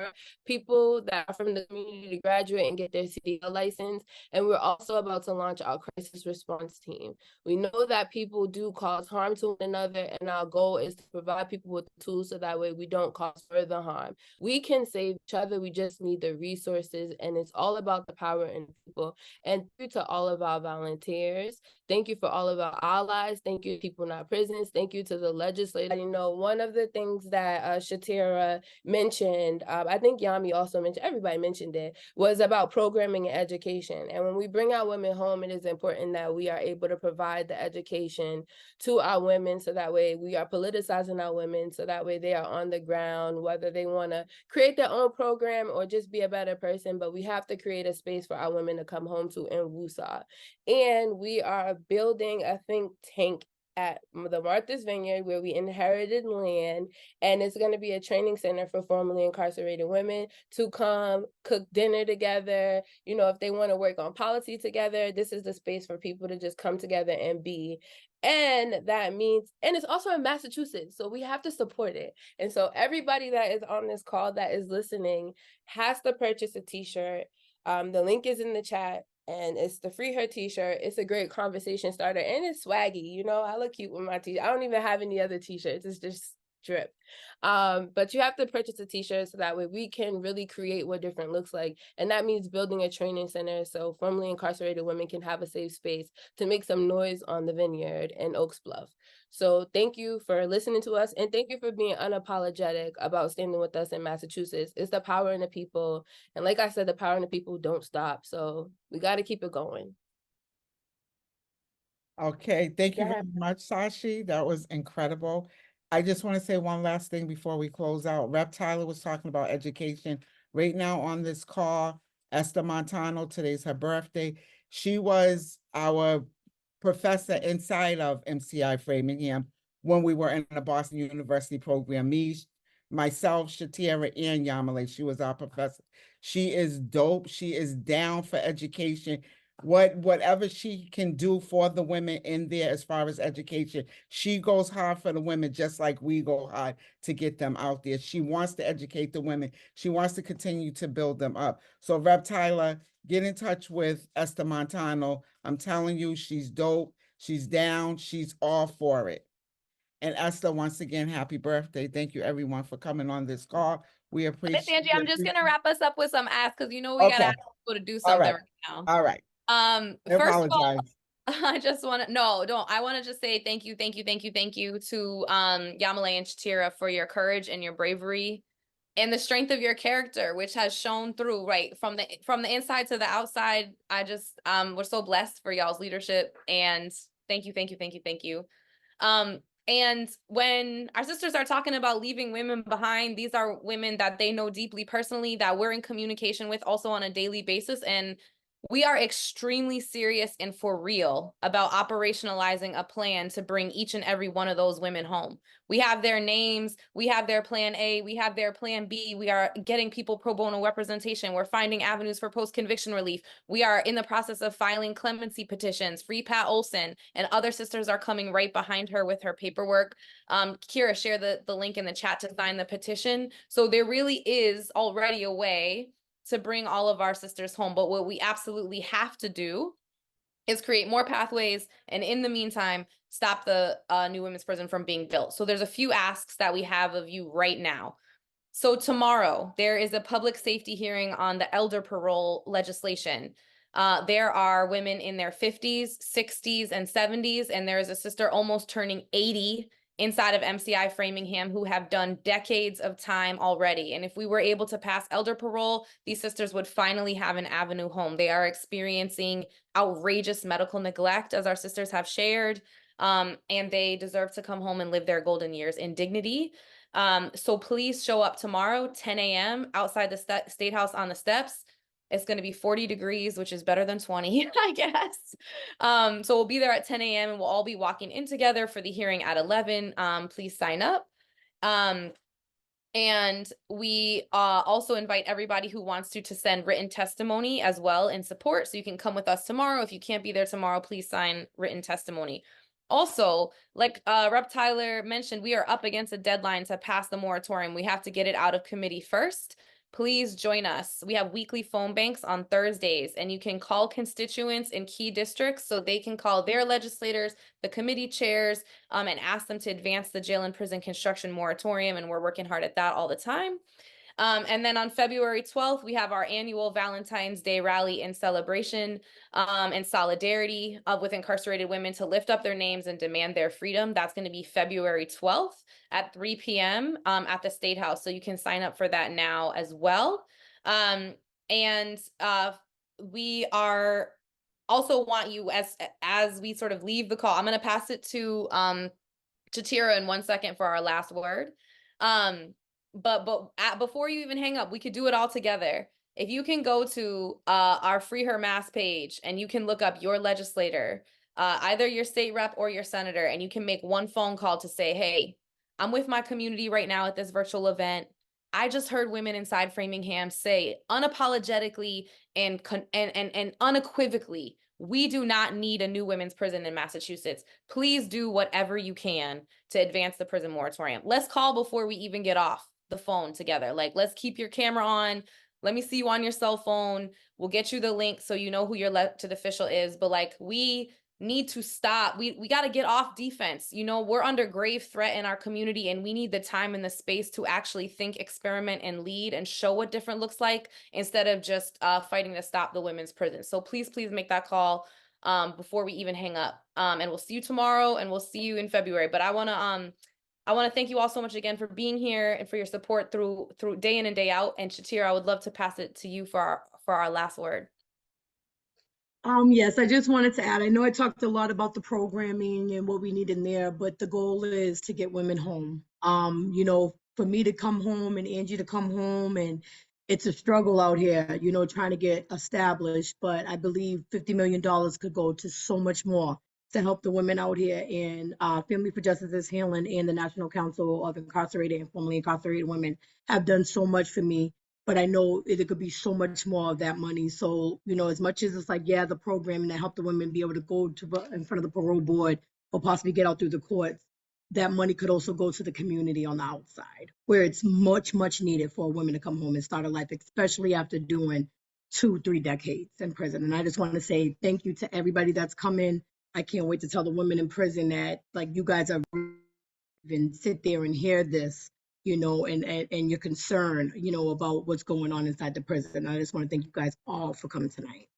Speaker 9: people that are from the community to graduate and get their CDL license. And we're also about to launch our crisis response team. We know that people do cause harm to one another, and our goal is to provide people with the tools so that way we don't cause further harm. We can save each other. We just need the resources, and it's all about the power in people. And through to all of of our volunteers. Thank you for all of our allies. Thank you to People Not Prisons. Thank you to the legislature. You know, one of the things that Chiteara mentioned, I think Yami also mentioned, everybody mentioned it, was about programming and education. And when we bring our women home, it is important that we are able to provide the education to our women, so that way we are politicizing our women, so that way they are on the ground, whether they want to create their own program or just be a better person. But we have to create a space for our women to come home to in Wusa. And we are building a think tank at the Martha's Vineyard, where we inherited land, and it's going to be a training center for formerly incarcerated women to come cook dinner together. You know, if they want to work on policy together, this is the space for people to just come together and be. And that means, and it's also in Massachusetts, so we have to support it. And so everybody that is on this call that is listening has to purchase a t-shirt. The link is in the chat. And it's the Free Her t-shirt. It's a great conversation starter, and it's swaggy. You know, I look cute with my t-shirt. I don't even have any other t-shirts. It's just drip. But you have to purchase a t-shirt so that way we can really create what different looks like. And that means building a training center so formerly incarcerated women can have a safe space to make some noise on the Vineyard and Oaks Bluff. So thank you for listening to us, and thank you for being unapologetic about standing with us in Massachusetts. It's the power in the people. And like I said, the power in the people don't stop. So we got to keep it going.
Speaker 2: Okay, thank you very much, Sashi. That was incredible. I just want to say one last thing before we close out. Rep. Tyler was talking about education. Right now on this call, Esther Montano, today's her birthday. She was our professor inside of MCI Framingham when we were in the Boston University program. Myself, Chiteara and Yamiley, she was our professor. She is dope. She is down for education. Whatever she can do for the women in there as far as education, she goes hard for the women just like we go hard to get them out there. She wants to educate the women. She wants to continue to build them up. So Rep. Tyler, get in touch with Esther Montano. I'm telling you, she's dope. She's down. She's all for it. And Esther, once again, happy birthday. Thank you everyone for coming on this call. We appreciate
Speaker 3: Miss Angie, I'm just gonna wrap us up with some asks, because you know we
Speaker 2: Okay.
Speaker 3: gotta ask people to do
Speaker 2: All
Speaker 3: something
Speaker 2: right.
Speaker 3: right now.
Speaker 2: All right. I
Speaker 3: First of all,
Speaker 2: apologize.
Speaker 3: I just want to I want to just say thank you to Yamiley and Chiteara for your courage and your bravery and the strength of your character, which has shown through right from the inside to the outside. I just we're so blessed for y'all's leadership, and thank you. And when our sisters are talking about leaving women behind, these are women that they know deeply personally, that we're in communication with also on a daily basis. And we are extremely serious and for real about operationalizing a plan to bring each and every one of those women home. We have their names, we have their plan A, we have their plan B. We are getting people pro bono representation. We're finding avenues for post-conviction relief. We are in the process of filing clemency petitions. Free Pat Olson, and other sisters are coming right behind her with her paperwork. Kira, share the link in the chat to sign the petition. So there really is already a way to bring all of our sisters home. But what we absolutely have to do is create more pathways, and in the meantime, stop the new women's prison from being built. So there's a few asks that we have of you right now. So tomorrow, there is a public safety hearing on the elder parole legislation. There are women in their 50s, 60s, and 70s, and there is a sister almost turning 80 inside of MCI Framingham who have done decades of time already. And if we were able to pass elder parole, these sisters would finally have an avenue home. They are experiencing outrageous medical neglect, as our sisters have shared, and they deserve to come home and live their golden years in dignity. So please show up tomorrow, 10 a.m. outside the State House on the steps. It's going to be 40 degrees, which is better than 20, I guess. So we'll be there at 10 a.m. and we'll all be walking in together for the hearing at 11. Please sign up. And we also invite everybody who wants to send written testimony as well in support. So you can come with us tomorrow. If you can't be there tomorrow, please sign written testimony. Also, like Rep. Tyler mentioned, we are up against a deadline to pass the moratorium. We have to get it out of committee first. Please join us. We have weekly phone banks on Thursdays, and you can call constituents in key districts so they can call their legislators, the committee chairs, and ask them to advance the jail and prison construction moratorium, and we're working hard at that all the time. And then on February 12th, we have our annual Valentine's Day rally and celebration and solidarity with incarcerated women to lift up their names and demand their freedom. That's going to be February 12th at 3 p.m. At the State House. So you can sign up for that now as well. We are also want you, as we sort of leave the call, I'm going to pass it to Chiteara in 1 second for our last word. Before you even hang up, we could do it all together. If you can go to our Free Her Mass page and you can look up your legislator, either your state rep or your senator, and you can make one phone call to say, hey, I'm with my community right now at this virtual event. I just heard women inside Framingham say unapologetically and unequivocally, we do not need a new women's prison in Massachusetts. Please do whatever you can to advance the prison moratorium. Let's call before we even get off the phone together. Like, let's keep your camera on. Let me see you on your cell phone. We'll get you the link so you know who your elected official is. But like, we need to stop. We got to get off defense. You know, we're under grave threat in our community, and we need the time and the space to actually think, experiment, and lead and show what different looks like, instead of just fighting to stop the women's prison. So please make that call before we even hang up. And we'll see you tomorrow, and we'll see you in February. But I want to thank you all so much again for being here and for your support through day in and day out. And Chiteara, I would love to pass it to you for our last word.
Speaker 1: Yes, I just wanted to add, I know I talked a lot about the programming and what we need in there, but the goal is to get women home. You know, for me to come home and Angie to come home, and it's a struggle out here, you know, trying to get established, but I believe $50 million could go to so much more to help the women out here. And Family for Justice's Hanlon and the National Council of Incarcerated and Formerly Incarcerated Women have done so much for me. But I know there could be so much more of that money. So, you know, as much as it's like, yeah, the programming that help the women be able to go to in front of the parole board or possibly get out through the courts, that money could also go to the community on the outside, where it's much, much needed for women to come home and start a life, especially after doing 2-3 decades in prison. And I just want to say thank you to everybody that's come in. I can't wait to tell the women in prison that, like, you guys are even sit there and hear this, you know, and your concern, you know, about what's going on inside the prison. I just want to thank you guys all for coming tonight.